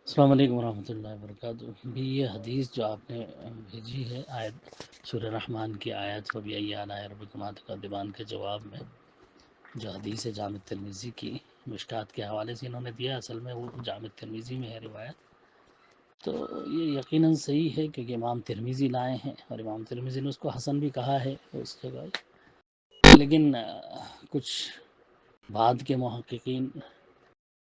السلام علیکم ورحمۃ اللہ وبرکاتہ۔ بھی یہ حدیث جو آپ نے بھیجی ہے آیت سورہ رحمان کی آیت و بھی آلائے ربکما تکذبان کے جواب میں، جو حدیث ہے جامع ترمذی کی مشکات کے حوالے سے انہوں نے دیا، اصل میں وہ جامع ترمذی میں ہے روایت، تو یہ یقیناً صحیح ہے کیونکہ امام ترمذی لائے ہیں اور امام ترمذی نے اس کو حسن بھی کہا ہے اس جگہ، لیکن کچھ بعد کے محققین،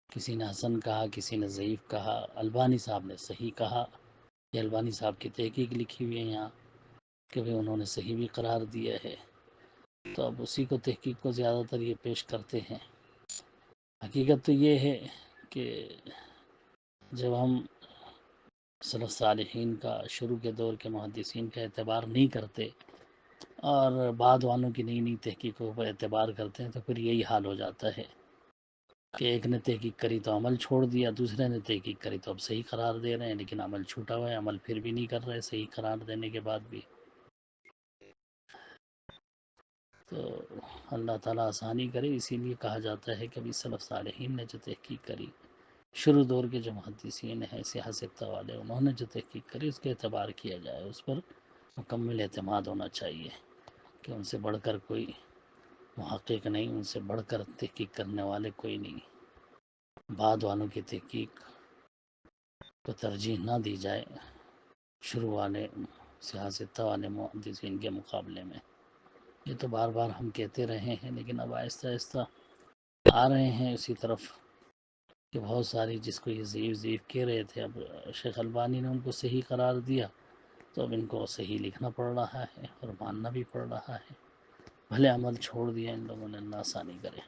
کسی نے حسن کہا، کسی نے ضعیف کہا، البانی صاحب نے صحیح کہا، یہ البانی صاحب کی تحقیق لکھی ہوئی ہے یہاں کہ انہوں نے صحیح بھی قرار دیا ہے، تو اب اسی کو تحقیق کو زیادہ تر یہ پیش کرتے ہیں۔ حقیقت تو یہ ہے کہ جب ہم سلف صالحین کا، شروع کے دور کے محدثین کا اعتبار نہیں کرتے اور بعد والوں کی نئی نئی تحقیقوں پر اعتبار کرتے ہیں تو پھر یہی حال ہو جاتا ہے کہ ایک نے تحقیق کری تو عمل چھوڑ دیا، دوسرے نے تحقیق کری تو اب صحیح قرار دے رہے ہیں، لیکن عمل چھوٹا ہوا ہے، عمل پھر بھی نہیں کر رہے صحیح قرار دینے کے بعد بھی۔ تو اللہ تعالیٰ آسانی کرے، اسی لیے کہا جاتا ہے کہ ابھی سلف صالحین نے جو تحقیق کری، شروع دور کے جو محدثین ہیں سیاست والے، انہوں نے جو تحقیق کری اس کے اعتبار کیا جائے، اس پر مکمل اعتماد ہونا چاہیے کہ ان سے بڑھ کر کوئی محقق نہیں، ان سے بڑھ کر تحقیق کرنے والے کوئی نہیں، بعد والوں کی تحقیق کو ترجیح نہ دی جائے شروع والے سیاست والے محدثین کے مقابلے میں۔ یہ تو بار بار ہم کہتے رہے ہیں، لیکن اب آہستہ آہستہ آ رہے ہیں اسی طرف کہ بہت ساری جس کو یہ ضعیف کہہ رہے تھے، اب شیخ البانی نے ان کو صحیح قرار دیا تو اب ان کو صحیح لکھنا پڑ رہا ہے اور ماننا بھی پڑ رہا ہے، بھلے عمل چھوڑ دیا ان لوگوں نے، اللہ آسانی کرے۔